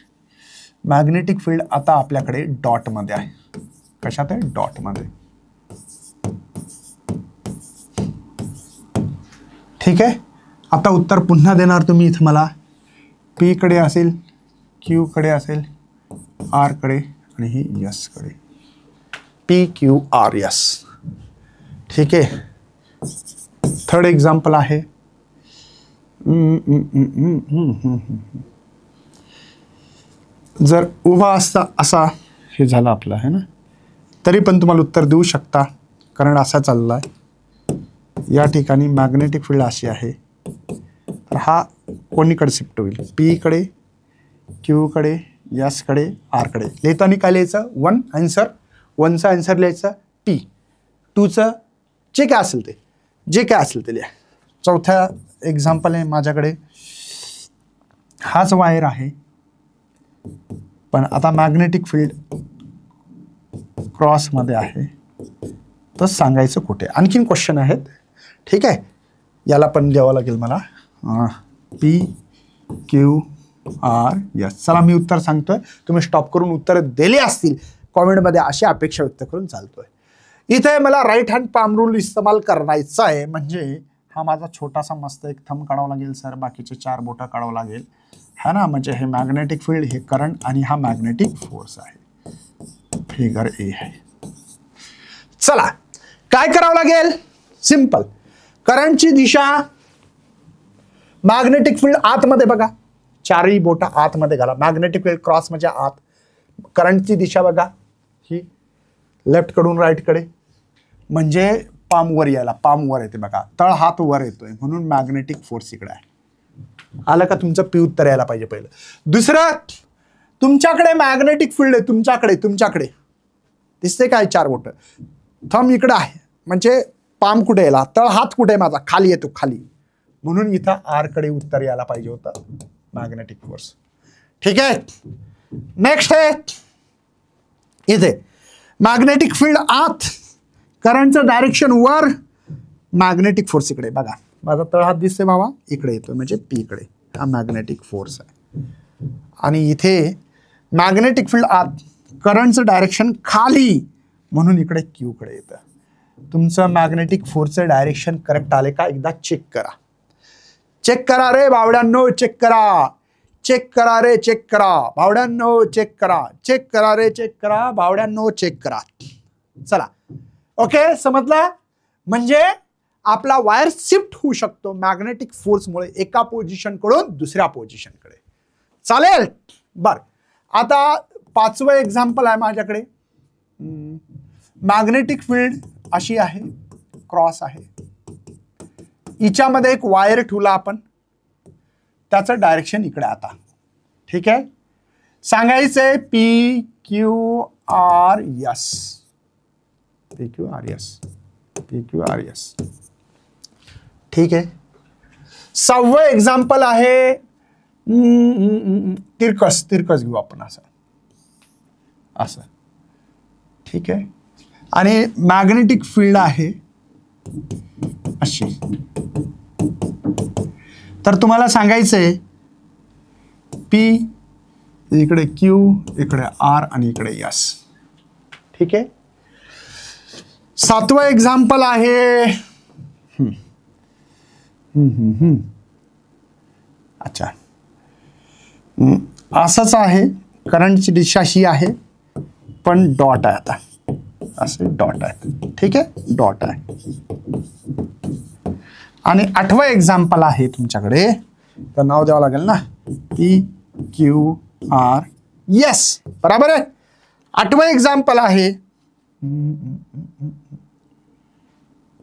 मॅग्नेटिक फील्ड आता आपल्याकडे डॉटमध्ये आहे. कशात आहे? डॉटमध्ये. ठीक आहे? आता उत्तर पुन्हा देणार तुम्ही इथं मला. पी कडे असेल, क्यू कडे असेल, आर कडे आणि ही एस कडे. P Q R S. ठीक आहे? थर्ड एक्झाम्पल आहे. जर उभा असता असा हे झालं आपलं आहे ना, तरी पण तुम्हाला उत्तर देऊ शकता, कारण असा चालला आहे. या ठिकाणी मॅग्नेटिक फील्ड अशी आहे, तर हा कोणीकडे शिफ्ट होईल? पी कडे, क्यू कडे, एस कडे, आर कडे. लिहिताना काय लिहायचं? 1 आन्सर, 1चा आन्सर लिहायचं, पी. 2चं जे काय असेल ते, जे काय असेल ते लिहा. चौथा एक्झाम्पल आहे माझ्याकडे. हाच वायर आहे, पण आता मॅग्नेटिक फील्ड क्रॉसमध्ये आहे, तर सांगायचं कुठे? आणखीन क्वेश्चन आहेत. ठीक आहे? याला पण द्यावं लागेल मला. P Q R S. चला मी उत्तर सांगतोय, तुम्ही स्टॉप करून उत्तर दिले असतील कॉमेंटमध्ये अशी अपेक्षा व्यक्त करून चालतोय. इथे मला राईट हँड पाम रूल इस्तेमाल करायचा आहे, म्हणजे हा माझा छोटासा मस्त एक थंब काढावा लागेल सर, बाकीचे 4 बोटं काढावं लागेल, है ना. म्हणजे हे मॅग्नेटिक फील्ड, हे करंट आणि हा मॅग्नेटिक फोर्स आहे. फिगर ए आहे. चला काय करावं लागेल? सिंपल. करंटची दिशा, मॅग्नेटिक फील्ड आतमध्ये बघा, चारही बोट आतमध्ये घाला, मॅग्नेटिक फील्ड क्रॉस म्हणजे आत, करंटची दिशा बघा ही लेफ्ट कडून राईट कडे, म्हणजे पाम वर यायला, पाम वर येते बघा, तळ हात वर येतोय म्हणून मॅग्नेटिक फोर्स इकडे आहे. आलं का तुमचं पी उत्तर यायला पाहिजे पहिलं. दुसरं, तुमच्याकडे मॅग्नेटिक फील्ड आहे, तुमच्याकडे दिसते काय, चार बोट, थंब इकडे आहे म्हणजे पाम कुठे यायला, तळ हात कुठे माझा, खाली येतो खाली, म्हणून इथं आर कडे उत्तर यायला पाहिजे होतं मॅग्नेटिक फोर्स. ठीक आहे. नेक्स्ट आहे इथे मॅग्नेटिक फील्ड आत, करंटचं डायरेक्शन वर, मॅग्नेटिक फोर्स इकडे बघा, माझा तळ हात दिसते बाबा इकडे येतो म्हणजे पी इकडे, हा मॅग्नेटिक फोर्स आहे. आणि इथे मॅग्नेटिक फील्ड आत, करंटचं डायरेक्शन खाली म्हणून इकडे क्यू कडे येतं. तुमचं मॅग्नेटिक फोर्सचं डायरेक्शन करेक्ट आले का एकदा चेक करा. चेक करा रे बावड्यांनो, चेक करा, चेक करा रे, चेक करा बावड्यांनो, चेक करा, चेक करा रे, चेक करा बावड्यांनो, चेक करा. चला ओके, समजला. म्हणजे आपला वायर शिफ्ट होऊ शकतो मॅग्नेटिक फोर्समुळे एका पोझिशन कडून दुसऱ्या पोझिशन कडे. चालेल. बर, आता पाचवं एक्झाम्पल आहे माझ्याकडे. मॅग्नेटिक फील्ड अशी आहे, क्रॉस आहे, हिच्यामध्ये एक वायर ठेवला आपण, त्याचं डायरेक्शन इकडे आता. ठीक आहे. सांगायचंय P Q R S, P Q R S, P Q R S. ठीक आहे. सहावं एक्झाम्पल आहे तिरकस घेऊ आपण, असं असं. ठीक आहे. आणि मॅग्नेटिक फील्ड आहे अशी. तर तुम्हाला सांगायचंय पी इकडे क्यू, इकडे आर आणि इकडे एस. ठीक आहे. सातवं एक्झाम्पल आहे अच्छा, असंच आहे, करंटची दिशा अशी आहे पण डॉट आहे, आता असे डॉट आहे. ठीक आहे, डॉट आहे. आणि आठवं एक्झाम्पल आहे तुमच्याकडे, तर नाव द्यावं लागेल ना, पी क्यू आर एस. बरोबर आहे. आठवं एक्झाम्पल आहे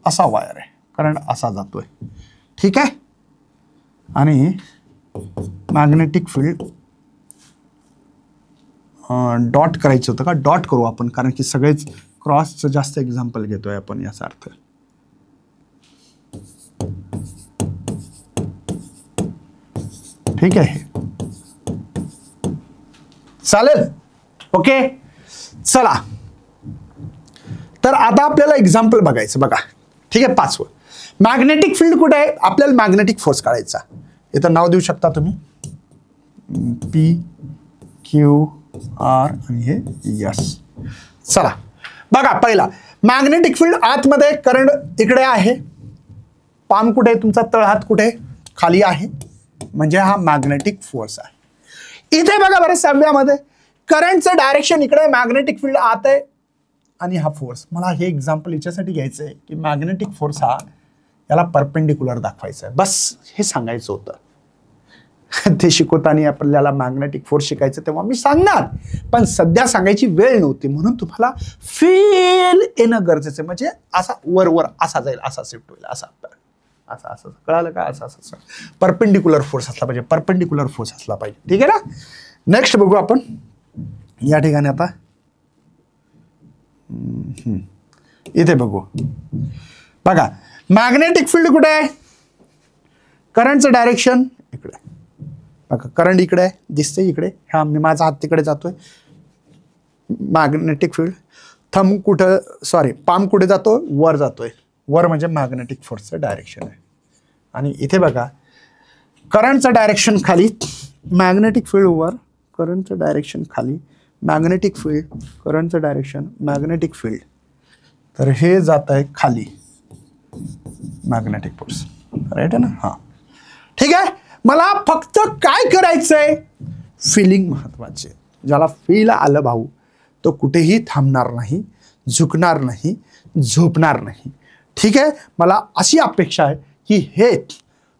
असा वायर आहे, करंट असा जातोय. ठीक आहे. आणि मॅग्नेटिक फील्ड डॉट करायचं होतं का, डॉट करू आपण, कारण की सगळेच क्रॉसचं जास्त एक्झाम्पल घेतोय आपण, याचा अर्थ. ठीक आहे. चालेल. ओके. चला, तर आता आपल्याला एक्झाम्पल बघायचं बघा. ठीक आहे. पाचवं, मॅग्नेटिक फील्ड कुठे आहे, आपल्याला मॅग्नेटिक फोर्स काढायचा. इथं नाव देऊ शकता तुम्ही, पी क्यू आर आणि हे एस. चला बघा, पहिला मॅग्नेटिक फील्ड आतमध्ये, करंट इकडे आहे, पाम कुठे आहे तुमचा, तळहात कुठे खाली आहे, म्हणजे हा मॅग्नेटिक फोर्स आहे. इथे बघा बरं, सहाव्यामध्ये करंटचं डायरेक्शन इकडे, मॅग्नेटिक फील्ड आत आहे आणि हा फोर्स. मला हे एक्झाम्पल याच्यासाठी घ्यायचं आहे की मॅग्नेटिक फोर्स हा याला परपेंडिक्युलर दाखवायचा आहे, बस हे सांगायचं होतं. ते शिकवताना आपल्याला मॅग्नेटिक फोर्स शिकायचं तेव्हा मी सांगणार, पण सध्या सांगायची वेळ नव्हती, म्हणून तुम्हाला फील येणं गरजेचं आहे. म्हणजे असा वर असा जाईल, असा शिफ्ट होईल, असा असं असं, कळालं का, असं असं परपेंडिक्युलर फोर्स असला पाहिजे, परपेंडिक्युलर फोर्स असला पाहिजे. ठीक आहे ना. नेक्स्ट बघू आपण या ठिकाणी. आता इथे बघू बघा, मॅग्नेटिक फील्ड कुठे आहे, करंटचं डायरेक्शन इकडे बघा, करंट इकडे आहे, दिसते इकडे, हा माझा हात तिकडे जातोय. मॅग्नेटिक फील्ड, थंब कुठं, सॉरी पाम कुठे जातो, वर जातोय, वर म्हणजे मॅग्नेटिक फोर्सचं डायरेक्शन आहे. आणि इथे बघा, करंटचं डायरेक्शन खाली, मॅग्नेटिक फील्ड वर, करंटचं डायरेक्शन खाली, मॅग्नेटिक फील्ड, करंटचं डायरेक्शन, मॅग्नेटिक फील्ड. तर हे जात आहे खाली, मॅग्नेटिक फोर्स. राईट आहे ना. हां, ठीक आहे. मला फक्त काय करायचंय, फिलिंग महत्वाचे. ज्याला फील आलं भाऊ, तो कुठेही थांबणार नाही, झुकणार नाही, झोपणार नाही. ठीक आहे, मला अशी अपेक्षा आहे की हे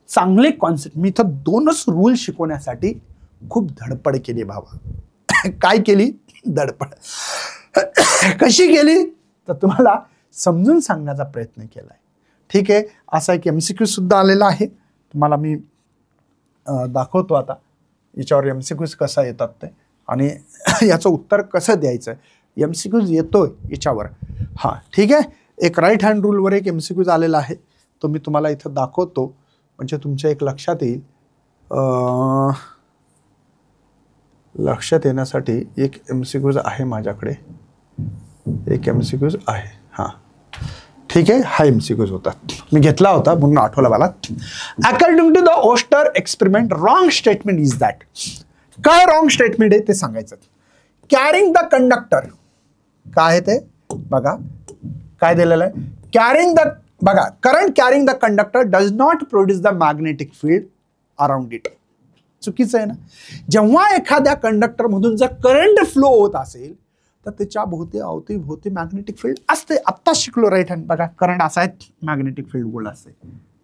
चांगले कॉन्सेप्ट, मी इथं 2च रूल शिकवण्यासाठी खूप धडपड केली बाबा. काय केली? धडपड. कशी केली तर तुम्हाला समजून सांगण्याचा प्रयत्न केलाय. ठीक आहे, असा एक MCQ सुद्धा आलेला आहे, तुम्हाला मी दाखवतो आता. याच्यावर MCQs कसा येतात ते आणि याचं उत्तर कसं द्यायचं. MCQs येतोय याच्यावर. हां ठीक आहे, एक राईट हँड रूलवर एक MCQs आलेला आहे, तो मी तुम्हाला इथं दाखवतो म्हणजे तुमच्या एक लक्षात येईल. लक्षात येण्यासाठी एक MCQs आहे माझ्याकडे, एक MCQs आहे. हां ठीक आहे, हा MCQs होता, मी घेतला होता म्हणून आठवला मला. अकॉर्डिंग टू द ओस्टर experiment wrong statement is that. काय रॉंग स्टेटमेंट आहे ते सांगायचं. कॅरिंग द कंडक्टर, काय आहे ते बघा, काय दिलेलं आहे. कॅरिंग द, बघा, current carrying the conductor does not produce the magnetic field around it. चुकीचं आहे ना. जेव्हा एखाद्या कंडक्टर मधून जर करंट फ्लो होत असेल तर त्याच्या भोवती अवतीभोवती मॅग्नेटिक फील्ड असते. आत्ता शिकलो राईट हँड, बघा करंट असा आहे, मॅग्नेटिक फील्ड गोल असते,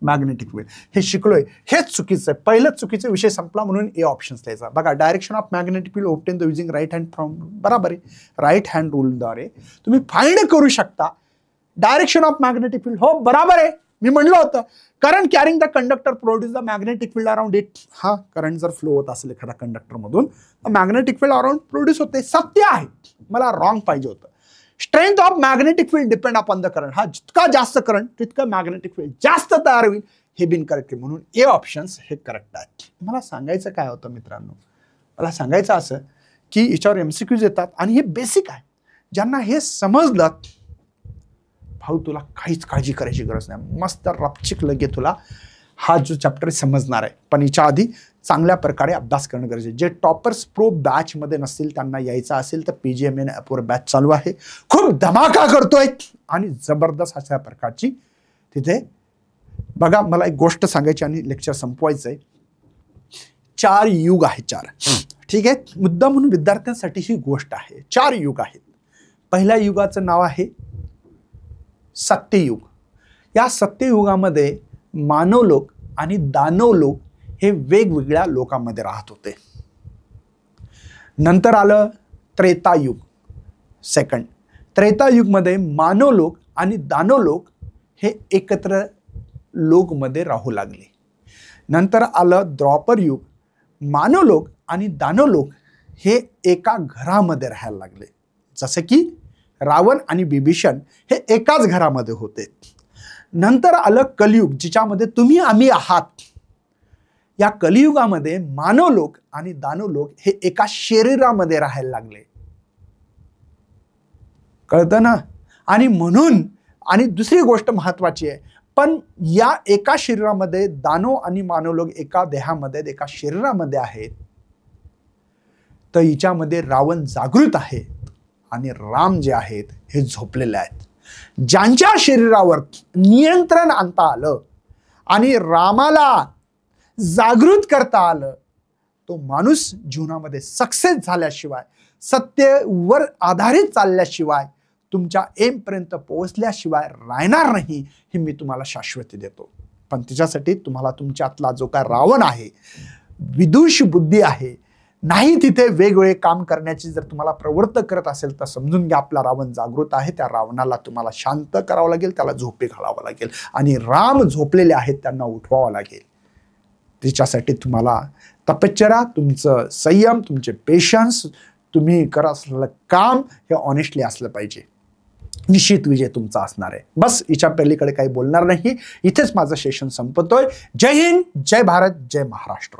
मॅग्नेटिक फील्ड हे शिकलोय. हेच चुकीचं आहे. पहिलंच चुकीचा विषय संपला म्हणून ए ऑप्शन्स द्यायचा. बघा, direction of magnetic field obtain the using right hand from, बरोबर आहे. राईट हँड रूलद्वारे तुम्ही फाइंड करू शकता डायरेक्शन ऑफ मॅग्नेटिक फील्ड. हो बरोबर आहे, मी म्हणलं होतं current carrying the conductor produce the magnetic field around it. हा करंट जर फ्लो होत असेल एखाद्या कंडक्टर मधून मॅग्नेटिक फील्ड अराउंड प्रोड्यूस होते. सत्य आहे, मला रॉंग पाहिजे होतं. Strength of magnetic field depend upon the current. हा जितका जास्त करंट तितकं मॅग्नेटिक फील्ड जास्त तयार होईल, हे बिन करेक्ट आहे. म्हणून ए ऑप्शन्स हे करेक्ट आहे. मला सांगायचं काय होतं मित्रांनो, मला सांगायचं असं की याच्यावर MCQs येतात आणि हे बेसिक आहे. ज्यांना हे समजलं, भाऊ तुला काहीच काळजी करायची गरज नाही, मस्त रपचिक लगे तुला हा जो चॅप्टर समजणार आहे. पण याच्या आधी चांगल्या प्रकारे अभ्यास करणं गरजेचं. जे टॉपर्स प्रो बॅच मध्ये नसतील त्यांना यायचं असेल तर PGMN ॲपवर बॅच चालू आहे, खूप धमाका करतोय आणि जबरदस्त अशा प्रकारची तिथे. बघा, मला एक गोष्ट सांगायची आणि लेक्चर संपवायचंय. 4 युग आहे, 4. ठीक आहे, मुद्दा म्हणून विद्यार्थ्यांसाठी ही गोष्ट आहे. 4 युग आहेत. पहिल्या युगाचं नाव आहे सत्ययुग. या सत्ययुगामध्ये मानव लोक आणि दानव लोक हे वेगवेगळ्या लोकांमध्ये राहत होते. नंतर आलं त्रेतायुग, सेकंड. त्रेतायुगमध्ये मानव लोक आणि दानव लोक हे एकत्र लोकमध्ये राहू लागले. नंतर आलं द्वापर युग. मानव लोक आणि दानव लोक हे एका घरामध्ये राहायला लागले. जसं की रावण आणि बिभीषण हे एकाच घरामध्ये होते. नंतर आलं कलियुग, जिच्यामध्ये तुम्ही आम्ही आहात. या कलियुगामध्ये मानव लोक आणि दानव लोक हे एका शरीरामध्ये राहायला लागले. कळतं ना. आणि म्हणून, आणि दुसरी गोष्ट महत्वाची आहे, पण या एका शरीरामध्ये दानव आणि मानव लोक एका देहामध्ये एका शरीरामध्ये आहेत. तर हिच्यामध्ये रावण जागृत आहे आणि राम जे आहेत हे झोपलेले आहेत. ज्यांच्या शरीरावर नियंत्रण आणता आलं आणि रामाला जागृत करता आलं, तो माणूस जीवनामध्ये सक्सेस झाल्याशिवाय, सत्तेवर आधारित चालल्याशिवाय, तुमच्या एम पर्यंत पोहोचल्याशिवाय राहणार नाही, हे मी तुम्हाला शाश्वती देतो. पण त्याच्यासाठी तुम्हाला तुमच्यातला जो काय रावण आहे, विदुष बुद्धी आहे, नाही तिथे वेगवेगळे काम करण्याची जर तुम्हाला प्रवृत्त करत असेल तर समजून घ्या आपला रावण जागृत आहे. त्या रावणाला तुम्हाला शांत करावं लागेल, त्याला झोपी घालावं लागेल आणि राम झोपलेले आहेत त्यांना उठवावं लागेल. त्याच्यासाठी तुम्हाला तपश्चर्या, तुमचं संयम, तुमचे पेशन्स, तुम्ही करत असलेलं काम हे ऑनेस्टली असलं पाहिजे. निश्चित विजय तुमचा असणार आहे. बस हिच्या पलीकडे काही बोलणार नाही. इथेच माझं सेशन संपतोय. जय हिंद, जय भारत, जय महाराष्ट्र.